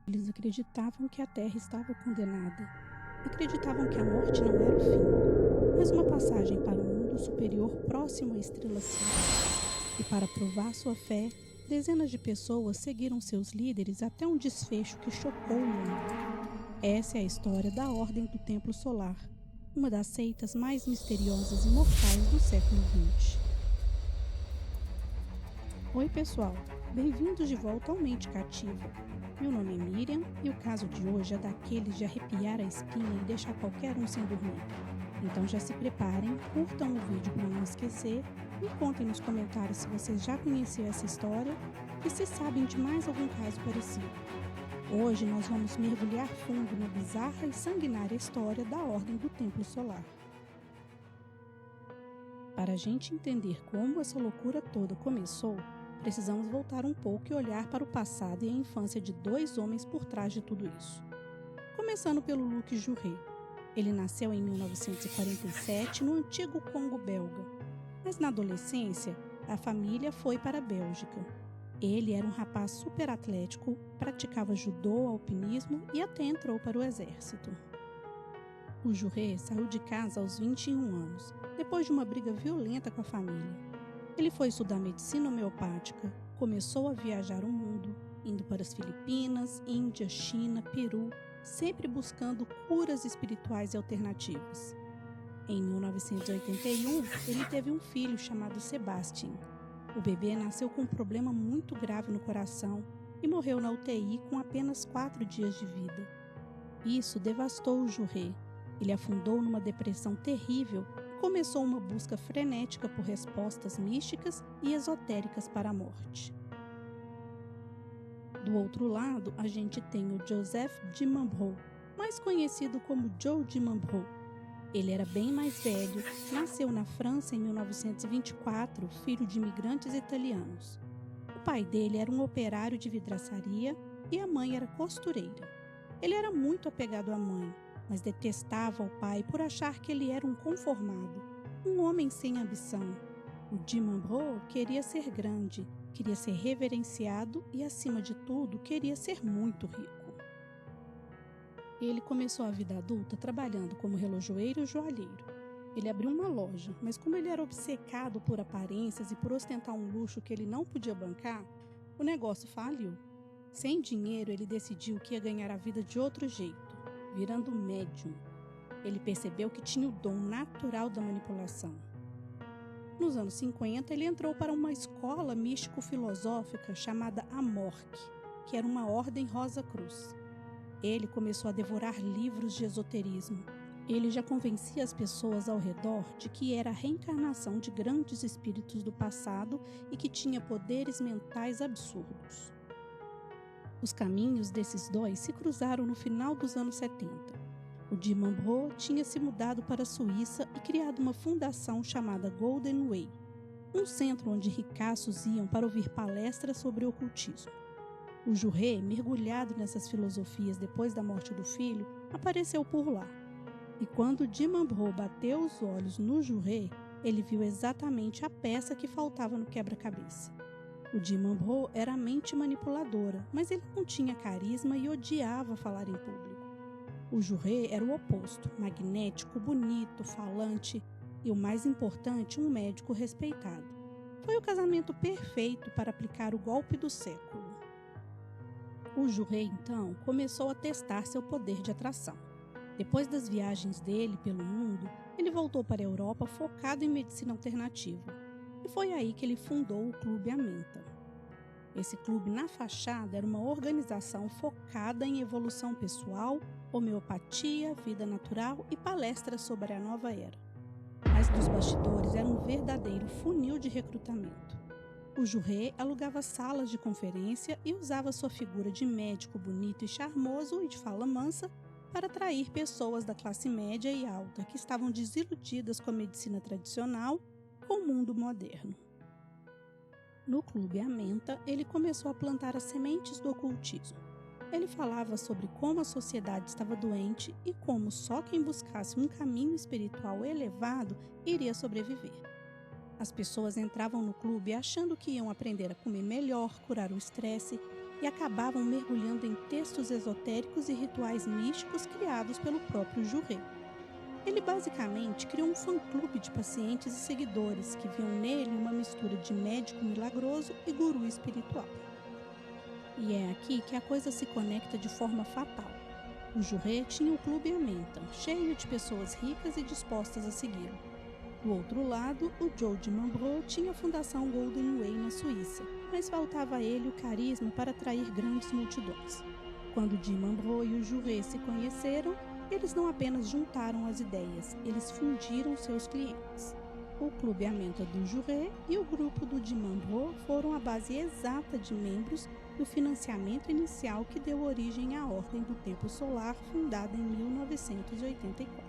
Eles acreditavam que a Terra estava condenada. Acreditavam que a morte não era o fim, mas uma passagem para um mundo superior próximo à estrela Sirius. E para provar sua fé, dezenas de pessoas seguiram seus líderes até um desfecho que chocou o mundo. Essa é a história da Ordem do Templo Solar, uma das seitas mais misteriosas e mortais do século XX. Oi pessoal, bem-vindos de volta ao Mente Cativa. Meu nome é Miriam e o caso de hoje é daqueles de arrepiar a espinha e deixar qualquer um sem dormir. Então já se preparem, curtam o vídeo para não esquecer, me contem nos comentários se vocês já conheciam essa história e se sabem de mais algum caso parecido. Hoje nós vamos mergulhar fundo na bizarra e sanguinária história da Ordem do Templo Solar. Para a gente entender como essa loucura toda começou, precisamos voltar um pouco e olhar para o passado e a infância de dois homens por trás de tudo isso. Começando pelo Luc Jouret. Ele nasceu em 1947 no antigo Congo belga, mas na adolescência a família foi para a Bélgica. Ele era um rapaz super atlético, praticava judô, alpinismo e até entrou para o exército. O Jouret saiu de casa aos 21 anos, depois de uma briga violenta com a família. Ele foi estudar medicina homeopática, começou a viajar o mundo, indo para as Filipinas, Índia, China, Peru, sempre buscando curas espirituais e alternativas. Em 1981, ele teve um filho chamado Sebastian. O bebê nasceu com um problema muito grave no coração e morreu na UTI com apenas 4 dias de vida. Isso devastou o Jouret. Ele afundou numa depressão terrível e começou uma busca frenética por respostas místicas e esotéricas para a morte. Do outro lado, a gente tem o Joseph de Mambrou, mais conhecido como Joe de Mambrou. Ele era bem mais velho, nasceu na França em 1924, filho de imigrantes italianos. O pai dele era um operário de vidraçaria e a mãe era costureira. Ele era muito apegado à mãe, mas detestava o pai por achar que ele era um conformado, um homem sem ambição. O de Mambrou queria ser grande, queria ser reverenciado e, acima de tudo, queria ser muito rico. Ele começou a vida adulta trabalhando como relojoeiro e joalheiro. Ele abriu uma loja, mas como ele era obcecado por aparências e por ostentar um luxo que ele não podia bancar, o negócio faliu. Sem dinheiro, ele decidiu que ia ganhar a vida de outro jeito, virando médium. Ele percebeu que tinha o dom natural da manipulação. Nos anos 50, ele entrou para uma escola místico-filosófica chamada Amorque, que era uma ordem Rosa Cruz. Ele começou a devorar livros de esoterismo. Ele já convencia as pessoas ao redor de que era a reencarnação de grandes espíritos do passado e que tinha poderes mentais absurdos. Os caminhos desses dois se cruzaram no final dos anos 70. O de Mambrou tinha se mudado para a Suíça e criado uma fundação chamada Golden Way, um centro onde ricaços iam para ouvir palestras sobre ocultismo. O Jouret, mergulhado nessas filosofias depois da morte do filho, apareceu por lá. E quando de Mambrou bateu os olhos no Jouret, ele viu exatamente a peça que faltava no quebra-cabeça. O de Mambrou era a mente manipuladora, mas ele não tinha carisma e odiava falar em público. O Jouret era o oposto, magnético, bonito, falante e, o mais importante, um médico respeitado. Foi o casamento perfeito para aplicar o golpe do século. O Jouret, então, começou a testar seu poder de atração. Depois das viagens dele pelo mundo, ele voltou para a Europa focado em medicina alternativa. E foi aí que ele fundou o Clube Amenta. Esse clube, na fachada, era uma organização focada em evolução pessoal, homeopatia, vida natural e palestras sobre a nova era. Mas dos bastidores era um verdadeiro funil de recrutamento. O Jouret alugava salas de conferência e usava sua figura de médico bonito e charmoso e de fala mansa para atrair pessoas da classe média e alta que estavam desiludidas com a medicina tradicional com o mundo moderno. No Clube Amenta, ele começou a plantar as sementes do ocultismo. Ele falava sobre como a sociedade estava doente e como só quem buscasse um caminho espiritual elevado iria sobreviver. As pessoas entravam no clube achando que iam aprender a comer melhor, curar o estresse, e acabavam mergulhando em textos esotéricos e rituais místicos criados pelo próprio Juré. Ele basicamente criou um fã-clube de pacientes e seguidores que viam nele uma mistura de médico milagroso e guru espiritual. E é aqui que a coisa se conecta de forma fatal. O Juré tinha o Clube Amenta, cheio de pessoas ricas e dispostas a segui-lo. Do outro lado, o Joe de Mambrot tinha a Fundação Golden Way na Suíça, mas faltava a ele o carisma para atrair grandes multidões. Quando de Mambrot e o Juré se conheceram, eles não apenas juntaram as ideias, eles fundiram seus clientes. O Clube Amenta do Juré e o grupo do de Mambrot foram a base exata de membros do financiamento inicial que deu origem à Ordem do Templo Solar, fundada em 1984.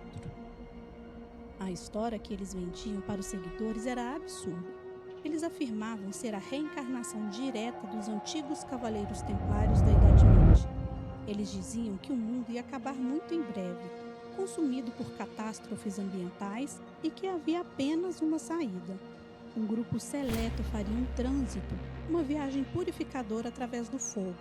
A história que eles vendiam para os seguidores era absurda. Eles afirmavam ser a reencarnação direta dos antigos cavaleiros templários da Idade Média. Eles diziam que o mundo ia acabar muito em breve, consumido por catástrofes ambientais e que havia apenas uma saída. Um grupo seleto faria um trânsito, uma viagem purificadora através do fogo,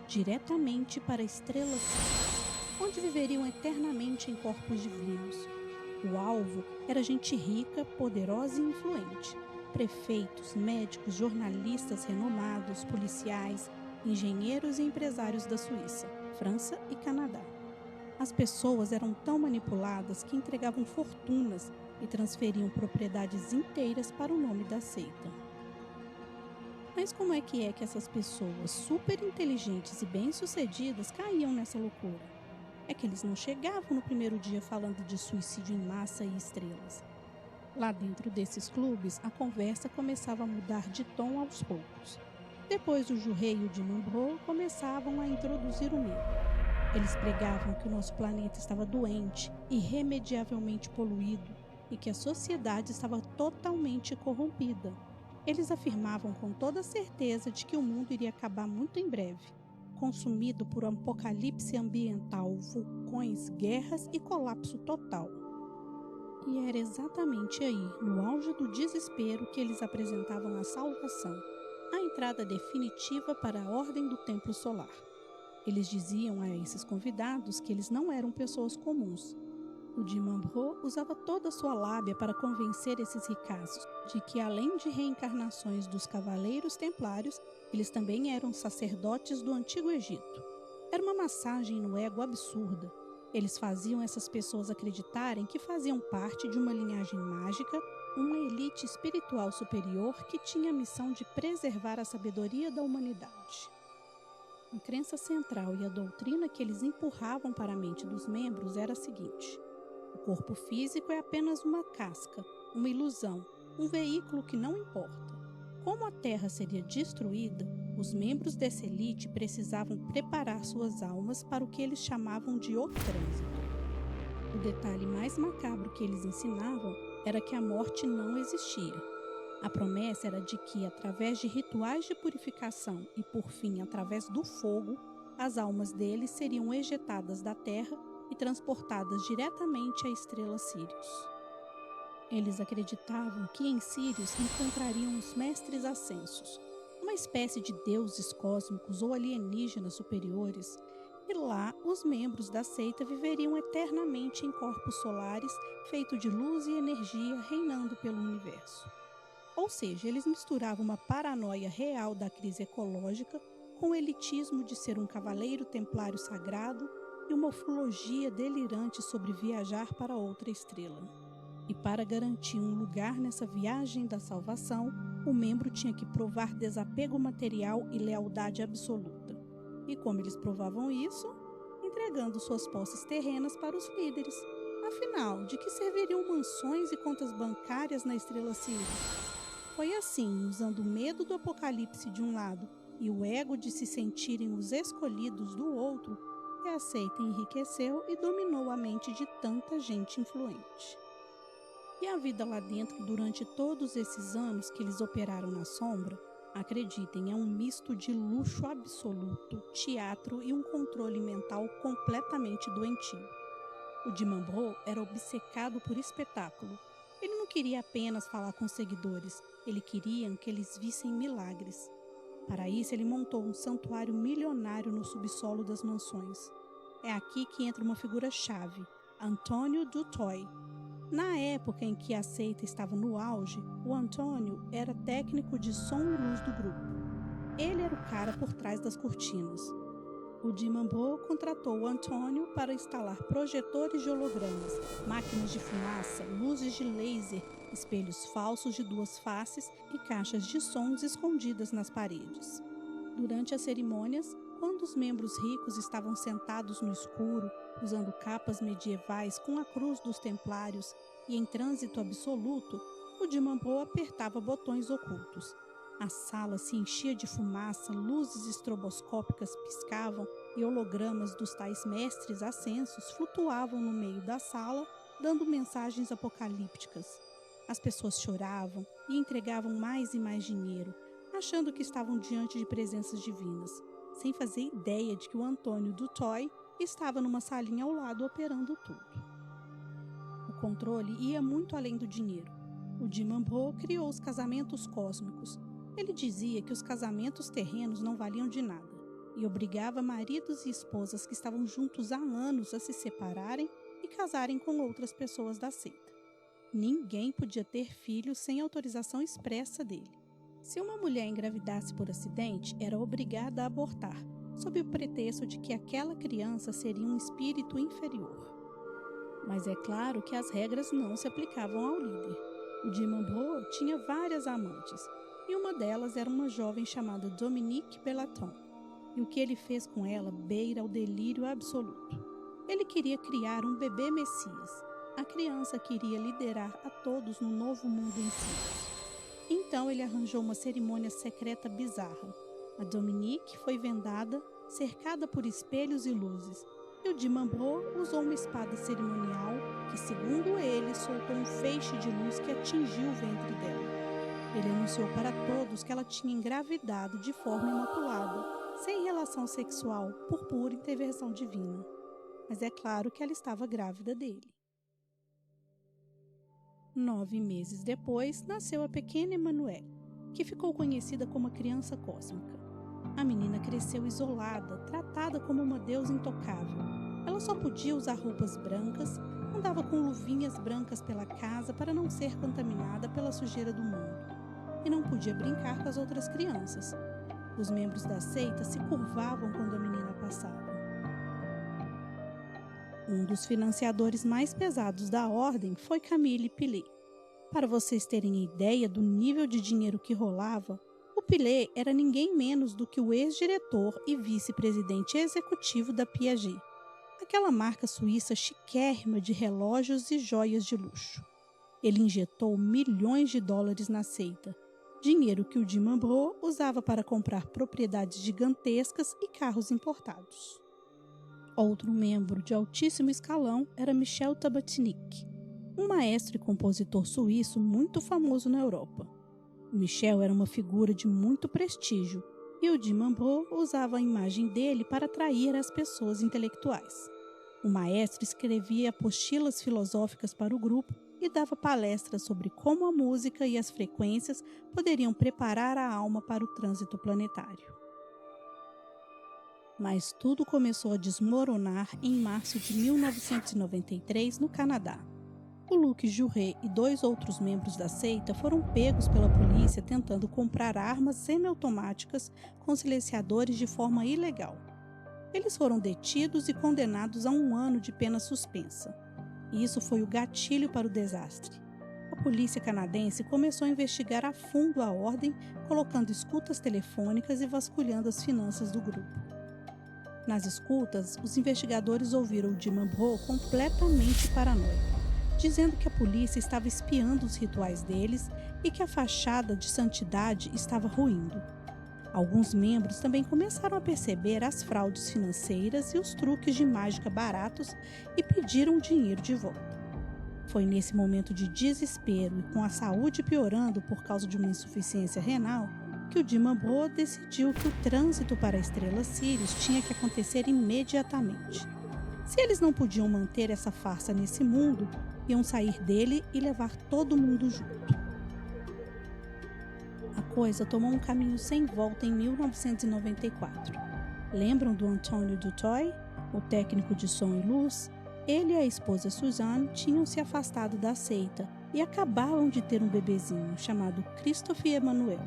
diretamente para a Estrela Sírius, onde viveriam eternamente em corpos divinos. O alvo era gente rica, poderosa e influente. Prefeitos, médicos, jornalistas renomados, policiais, engenheiros e empresários da Suíça, França e Canadá. As pessoas eram tão manipuladas que entregavam fortunas e transferiam propriedades inteiras para o nome da seita. Mas como é que essas pessoas super inteligentes e bem-sucedidas caíam nessa loucura? É que eles não chegavam no primeiro dia falando de suicídio em massa e estrelas. Lá dentro desses clubes, a conversa começava a mudar de tom aos poucos. Depois o Juré e o de Mambrot começavam a introduzir o medo. Eles pregavam que o nosso planeta estava doente, irremediavelmente poluído e que a sociedade estava totalmente corrompida. Eles afirmavam com toda certeza de que o mundo iria acabar muito em breve, consumido por um apocalipse ambiental, vulcões, guerras e colapso total. E era exatamente aí, no auge do desespero, que eles apresentavam a salvação, a entrada definitiva para a Ordem do Templo Solar. Eles diziam a esses convidados que eles não eram pessoas comuns. O de Mambrot usava toda a sua lábia para convencer esses ricaços de que, além de reencarnações dos cavaleiros templários, eles também eram sacerdotes do Antigo Egito. Era uma massagem no ego absurda. Eles faziam essas pessoas acreditarem que faziam parte de uma linhagem mágica, uma elite espiritual superior que tinha a missão de preservar a sabedoria da humanidade. A crença central e a doutrina que eles empurravam para a mente dos membros era a seguinte: o corpo físico é apenas uma casca, uma ilusão, um veículo que não importa. Como a Terra seria destruída, os membros dessa elite precisavam preparar suas almas para o que eles chamavam de o trânsito. O detalhe mais macabro que eles ensinavam era que a morte não existia. A promessa era de que, através de rituais de purificação e, por fim, através do fogo, as almas deles seriam ejetadas da terra e transportadas diretamente à estrela Sírius. Eles acreditavam que em Sírius encontrariam os mestres ascensos, uma espécie de deuses cósmicos ou alienígenas superiores, e lá os membros da seita viveriam eternamente em corpos solares feitos de luz e energia reinando pelo universo. Ou seja, eles misturavam uma paranoia real da crise ecológica com o elitismo de ser um cavaleiro templário sagrado e uma ufologia delirante sobre viajar para outra estrela. E para garantir um lugar nessa viagem da salvação, o membro tinha que provar desapego material e lealdade absoluta. E como eles provavam isso? Entregando suas posses terrenas para os líderes. Afinal, de que serviriam mansões e contas bancárias na estrela Sírius? Foi assim, usando o medo do apocalipse de um lado e o ego de se sentirem os escolhidos do outro, que a seita enriqueceu e dominou a mente de tanta gente influente. E a vida lá dentro, durante todos esses anos que eles operaram na sombra, acreditem, é um misto de luxo absoluto, teatro e um controle mental completamente doentio. O de Mambrot era obcecado por espetáculo. Ele não queria apenas falar com os seguidores, ele queria que eles vissem milagres. Para isso, ele montou um santuário milionário no subsolo das mansões. É aqui que entra uma figura-chave, Antônio du Toit. Na época em que a seita estava no auge, o Antônio era técnico de som e luz do grupo. Ele era o cara por trás das cortinas. O de Mambrot contratou o Antônio para instalar projetores de hologramas, máquinas de fumaça, luzes de laser, espelhos falsos de 2 faces e caixas de sons escondidas nas paredes. Durante as cerimônias, quando os membros ricos estavam sentados no escuro, usando capas medievais com a cruz dos templários e em trânsito absoluto, o de Mambrot apertava botões ocultos. A sala se enchia de fumaça, luzes estroboscópicas piscavam e hologramas dos tais mestres ascensos flutuavam no meio da sala, dando mensagens apocalípticas. As pessoas choravam e entregavam mais e mais dinheiro, achando que estavam diante de presenças divinas, sem fazer ideia de que o Antônio du Toit estava numa salinha ao lado operando tudo. O controle ia muito além do dinheiro. O de Mambrot criou os casamentos cósmicos. Ele dizia que os casamentos terrenos não valiam de nada e obrigava maridos e esposas que estavam juntos há anos a se separarem e casarem com outras pessoas da seita. Ninguém podia ter filhos sem autorização expressa dele. Se uma mulher engravidasse por acidente, era obrigada a abortar, sob o pretexto de que aquela criança seria um espírito inferior. Mas é claro que as regras não se aplicavam ao líder. O de Mambrot tinha várias amantes, e uma delas era uma jovem chamada Dominique Bellaton, e o que ele fez com ela beira ao delírio absoluto. Ele queria criar um bebê Messias, a criança que iria liderar a todos no novo mundo em si. Então ele arranjou uma cerimônia secreta bizarra. A Dominique foi vendada, cercada por espelhos e luzes, e o de Mambrot usou uma espada cerimonial que, segundo ele, soltou um feixe de luz que atingiu o ventre dela. Ele anunciou para todos que ela tinha engravidado de forma imaculada, sem relação sexual, por pura intervenção divina. Mas é claro que ela estava grávida dele. 9 meses depois, nasceu a pequena Emmanuelle, que ficou conhecida como a criança cósmica. A menina cresceu isolada, tratada como uma deusa intocável. Ela só podia usar roupas brancas, andava com luvinhas brancas pela casa para não ser contaminada pela sujeira do mundo. E não podia brincar com as outras crianças. Os membros da seita se curvavam quando a menina passava. Um dos financiadores mais pesados da ordem foi Camille Pillet. Para vocês terem ideia do nível de dinheiro que rolava, o Pillet era ninguém menos do que o ex-diretor e vice-presidente executivo da Piaget, aquela marca suíça chiquérrima de relógios e joias de luxo. Ele injetou milhões de dólares na seita, dinheiro que o de Mambrot usava para comprar propriedades gigantescas e carros importados. Outro membro de altíssimo escalão era Michel Tabatinic, um maestro e compositor suíço muito famoso na Europa. Michel era uma figura de muito prestígio e o de Mambrot usava a imagem dele para atrair as pessoas intelectuais. O maestro escrevia apostilas filosóficas para o grupo e dava palestras sobre como a música e as frequências poderiam preparar a alma para o trânsito planetário. Mas tudo começou a desmoronar em março de 1993 no Canadá. O Luc Jouret e 2 outros membros da seita foram pegos pela polícia tentando comprar armas semiautomáticas com silenciadores de forma ilegal. Eles foram detidos e condenados a 1 ano de pena suspensa. E isso foi o gatilho para o desastre. A polícia canadense começou a investigar a fundo a ordem, colocando escutas telefônicas e vasculhando as finanças do grupo. Nas escutas, os investigadores ouviram o de Mambrot completamente paranoico, dizendo que a polícia estava espiando os rituais deles e que a fachada de santidade estava ruindo. Alguns membros também começaram a perceber as fraudes financeiras e os truques de mágica baratos e pediram o dinheiro de volta. Foi nesse momento de desespero e com a saúde piorando por causa de uma insuficiência renal que o de Mambrot decidiu que o trânsito para a estrela Sirius tinha que acontecer imediatamente. Se eles não podiam manter essa farsa nesse mundo, iam sair dele e levar todo mundo junto. A coisa tomou um caminho sem volta em 1994. Lembram do Antônio Dutoy, o técnico de som e luz? Ele e a esposa Suzanne tinham se afastado da seita e acabavam de ter um bebezinho chamado Christophe Emmanuel.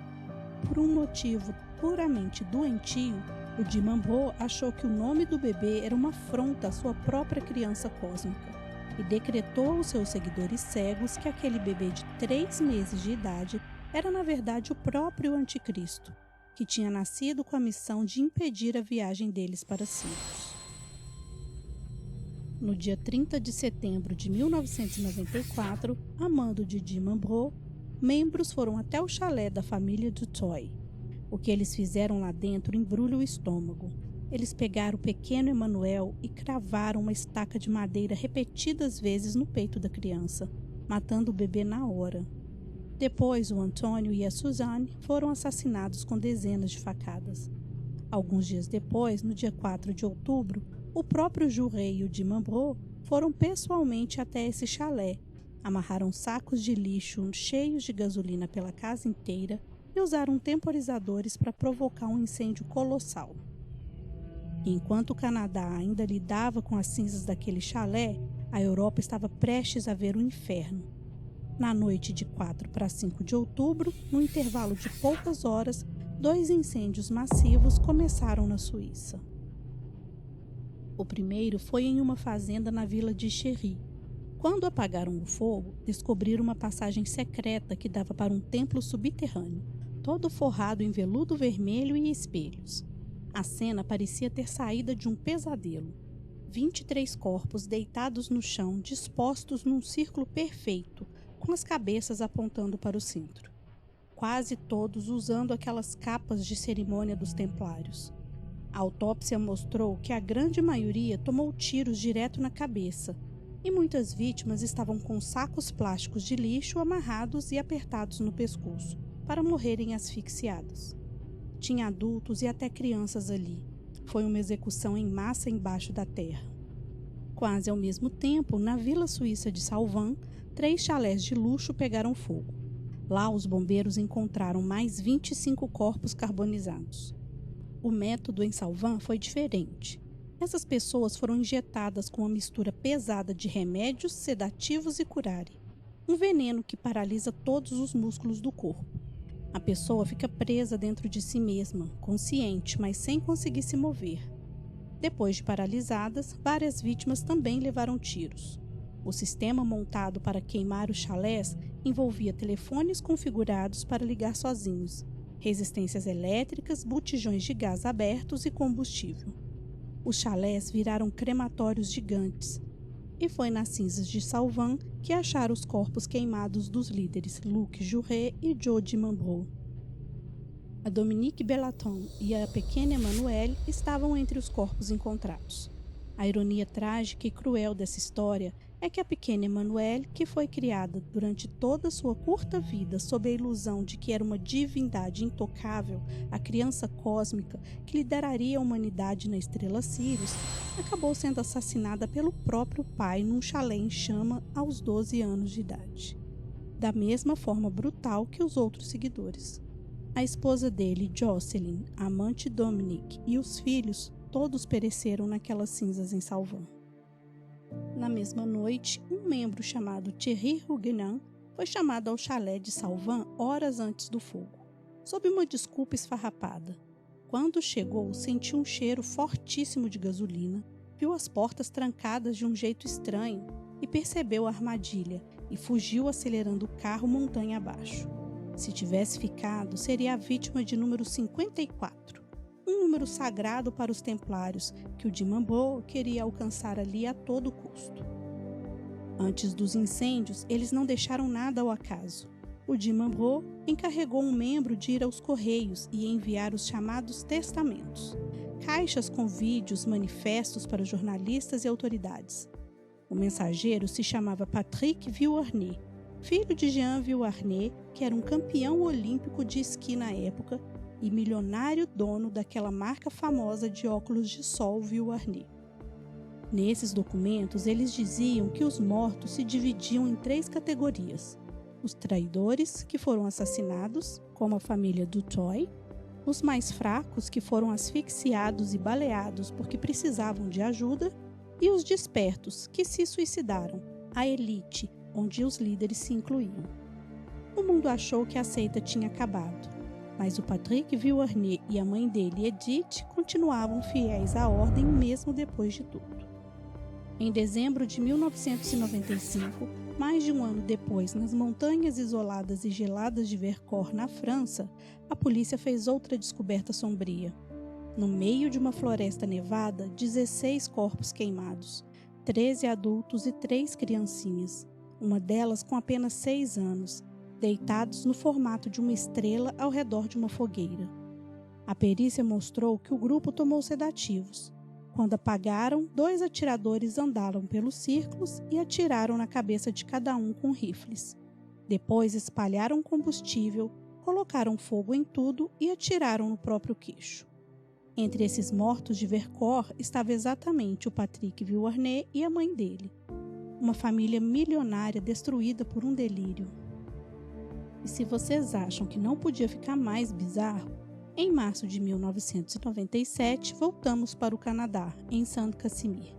Por um motivo puramente doentio, o de Mambrot achou que o nome do bebê era uma afronta à sua própria criança cósmica e decretou aos seus seguidores cegos que aquele bebê de 3 meses de idade era na verdade o próprio Anticristo, que tinha nascido com a missão de impedir a viagem deles para Sirius. No dia 30 de setembro de 1994, a mando de de Mambrot, membros foram até o chalé da família Dutoy. O que eles fizeram lá dentro embrulha o estômago. Eles pegaram o pequeno Emmanuel e cravaram uma estaca de madeira repetidas vezes no peito da criança, matando o bebê na hora. Depois, o Antônio e a Suzanne foram assassinados com dezenas de facadas. Alguns dias depois, no dia 4 de outubro, o próprio Juret e o de Mambrot foram pessoalmente até esse chalé, amarraram sacos de lixo cheios de gasolina pela casa inteira e usaram temporizadores para provocar um incêndio colossal. Enquanto o Canadá ainda lidava com as cinzas daquele chalé, a Europa estava prestes a ver o inferno. Na noite de 4 para 5 de outubro, no intervalo de poucas horas, 2 incêndios massivos começaram na Suíça. O primeiro foi em uma fazenda na vila de Chery. Quando apagaram o fogo, descobriram uma passagem secreta que dava para um templo subterrâneo, todo forrado em veludo vermelho e espelhos. A cena parecia ter saída de um pesadelo. 23 corpos deitados no chão, dispostos num círculo perfeito, com as cabeças apontando para o centro. Quase todos usando aquelas capas de cerimônia dos templários. A autópsia mostrou que a grande maioria tomou tiros direto na cabeça, e muitas vítimas estavam com sacos plásticos de lixo amarrados e apertados no pescoço, para morrerem asfixiados. Tinha adultos e até crianças ali. Foi uma execução em massa embaixo da terra. Quase ao mesmo tempo, na vila suíça de Salvan, 3 chalés de luxo pegaram fogo. Lá, os bombeiros encontraram mais 25 corpos carbonizados. O método em Salvan foi diferente. Essas pessoas foram injetadas com uma mistura pesada de remédios, sedativos e curare, um veneno que paralisa todos os músculos do corpo. A pessoa fica presa dentro de si mesma, consciente, mas sem conseguir se mover. Depois de paralisadas, várias vítimas também levaram tiros. O sistema montado para queimar os chalés envolvia telefones configurados para ligar sozinhos, resistências elétricas, botijões de gás abertos e combustível. Os chalés viraram crematórios gigantes. E foi nas cinzas de Salvan que acharam os corpos queimados dos líderes Luc Juret e Joe de Mambrot. A Dominique Bellaton e a pequena Emmanuelle estavam entre os corpos encontrados. A ironia trágica e cruel dessa história é que a pequena Emmanuelle, que foi criada durante toda sua curta vida sob a ilusão de que era uma divindade intocável, a criança cósmica que lideraria a humanidade na estrela Sirius, acabou sendo assassinada pelo próprio pai num chalé em chama aos 12 anos de idade. Da mesma forma brutal que os outros seguidores. A esposa dele, Jocelyn, a amante Dominique e os filhos, todos pereceram naquelas cinzas em Salvan. Na mesma noite, um membro chamado Thierry Huguenin foi chamado ao chalé de Salvan horas antes do fogo, sob uma desculpa esfarrapada. Quando chegou, sentiu um cheiro fortíssimo de gasolina, viu as portas trancadas de um jeito estranho e percebeu a armadilha e fugiu acelerando o carro montanha abaixo. Se tivesse ficado, seria a vítima de número 54, um número sagrado para os templários que o de Mambrot queria alcançar ali a todo custo. Antes dos incêndios, eles não deixaram nada ao acaso. O de Mambrot encarregou um membro de ir aos correios e enviar os chamados testamentos, caixas com vídeos, manifestos para jornalistas e autoridades. O mensageiro se chamava Patrick Vuarnet, filho de Jean Vuarnet, que era um campeão olímpico de esqui na época e milionário dono daquela marca famosa de óculos de sol Vuarnet. Nesses documentos, eles diziam que os mortos se dividiam em 3 categorias: os traidores, que foram assassinados, como a família Dutoy, os mais fracos, que foram asfixiados e baleados porque precisavam de ajuda, e os despertos, que se suicidaram, a elite, onde os líderes se incluíam. O mundo achou que a seita tinha acabado, mas o Patrick Villarney e a mãe dele, Edith, continuavam fiéis à ordem mesmo depois de tudo. Em dezembro de 1995, mais de um ano depois, nas montanhas isoladas e geladas de Vercors, na França, a polícia fez outra descoberta sombria. No meio de uma floresta nevada, 16 corpos queimados, 13 adultos e 3 criancinhas, uma delas com apenas 6 anos, deitados no formato de uma estrela ao redor de uma fogueira. A perícia mostrou que o grupo tomou sedativos. Quando apagaram, 2 atiradores andaram pelos círculos e atiraram na cabeça de cada um com rifles. Depois espalharam combustível, colocaram fogo em tudo e atiraram no próprio queixo. Entre esses mortos de Vercors estava exatamente o Patrick Villarney e a mãe dele. Uma família milionária destruída por um delírio. E se vocês acham que não podia ficar mais bizarro, em março de 1997, voltamos para o Canadá, em Saint-Casimir.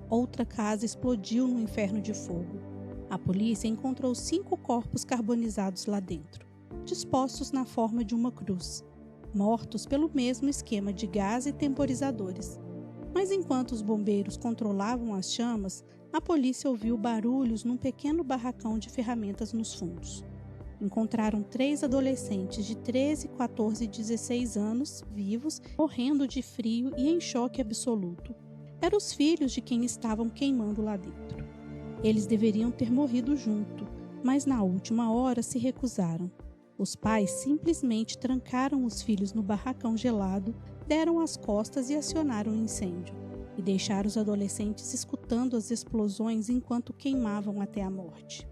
Outra casa explodiu no inferno de fogo. A polícia encontrou 5 corpos carbonizados lá dentro, dispostos na forma de uma cruz, mortos pelo mesmo esquema de gás e temporizadores. Mas enquanto os bombeiros controlavam as chamas, a polícia ouviu barulhos num pequeno barracão de ferramentas nos fundos. Encontraram 3 adolescentes de 13, 14 e 16 anos, vivos, morrendo de frio e em choque absoluto. Eram os filhos de quem estavam queimando lá dentro. Eles deveriam ter morrido junto, mas na última hora se recusaram. Os pais simplesmente trancaram os filhos no barracão gelado, deram as costas e acionaram o incêndio, e deixaram os adolescentes escutando as explosões enquanto queimavam até a morte.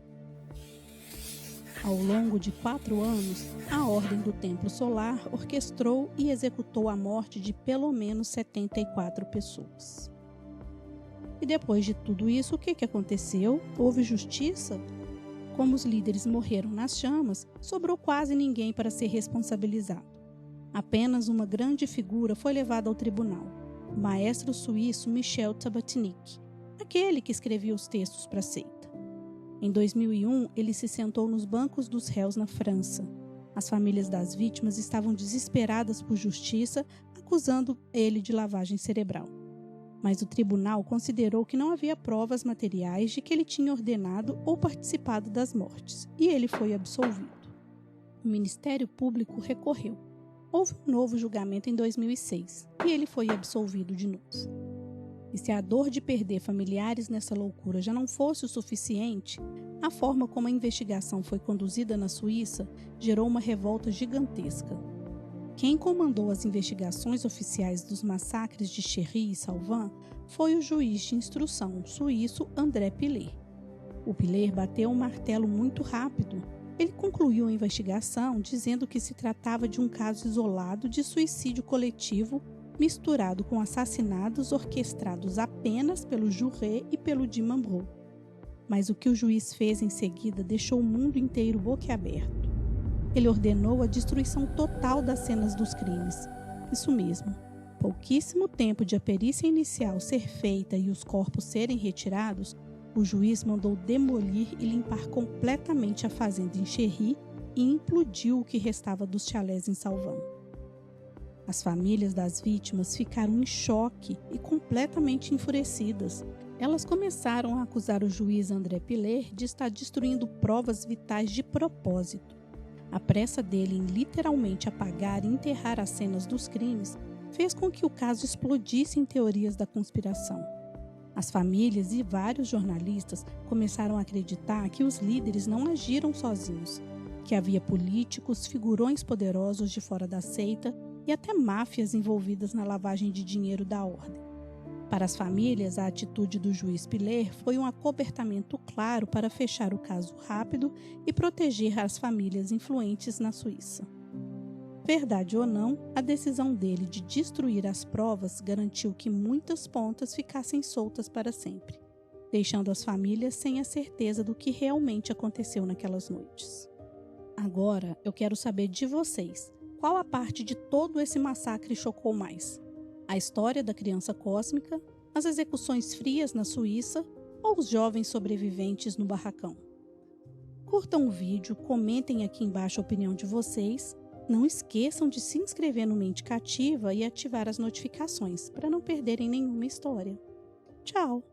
Ao longo de 4 anos, a Ordem do Templo Solar orquestrou e executou a morte de pelo menos 74 pessoas. E depois de tudo isso, o que aconteceu? Houve justiça? Como os líderes morreram nas chamas, sobrou quase ninguém para ser responsabilizado. Apenas uma grande figura foi levada ao tribunal, o maestro suíço Michel Tabatnik, aquele que escrevia os textos para a seita. Em 2001, ele se sentou nos bancos dos réus na França. As famílias das vítimas estavam desesperadas por justiça, acusando ele de lavagem cerebral. Mas o tribunal considerou que não havia provas materiais de que ele tinha ordenado ou participado das mortes, e ele foi absolvido. O Ministério Público recorreu. Houve um novo julgamento em 2006, e ele foi absolvido de novo. E se a dor de perder familiares nessa loucura já não fosse o suficiente, a forma como a investigação foi conduzida na Suíça gerou uma revolta gigantesca. Quem comandou as investigações oficiais dos massacres de Chéry e Salvan foi o juiz de instrução suíço André Pilet. O Pilet bateu um martelo muito rápido. Ele concluiu a investigação dizendo que se tratava de um caso isolado de suicídio coletivo misturado com assassinatos orquestrados apenas pelo Juré e pelo de Mambrot. Mas o que o juiz fez em seguida deixou o mundo inteiro boquiaberto. Ele ordenou a destruição total das cenas dos crimes. Isso mesmo, pouquíssimo tempo de a perícia inicial ser feita e os corpos serem retirados, o juiz mandou demolir e limpar completamente a fazenda em Chéry e implodiu o que restava dos chalés em Salvan. As famílias das vítimas ficaram em choque e completamente enfurecidas. Elas começaram a acusar o juiz André Pilet de estar destruindo provas vitais de propósito. A pressa dele em literalmente apagar e enterrar as cenas dos crimes fez com que o caso explodisse em teorias da conspiração. As famílias e vários jornalistas começaram a acreditar que os líderes não agiram sozinhos, que havia políticos, figurões poderosos de fora da seita e até máfias envolvidas na lavagem de dinheiro da ordem. Para as famílias, a atitude do juiz Pilet foi um acobertamento claro para fechar o caso rápido e proteger as famílias influentes na Suíça. Verdade ou não, a decisão dele de destruir as provas garantiu que muitas pontas ficassem soltas para sempre. deixando as famílias sem a certeza do que realmente aconteceu naquelas noites. Agora, eu quero saber de vocês, qual a parte de todo esse massacre chocou mais? A história da criança cósmica, as execuções frias na Suíça ou os jovens sobreviventes no barracão? Curtam o vídeo, comentem aqui embaixo a opinião de vocês. Não esqueçam de se inscrever no Mente Cativa e ativar as notificações para não perderem nenhuma história. Tchau!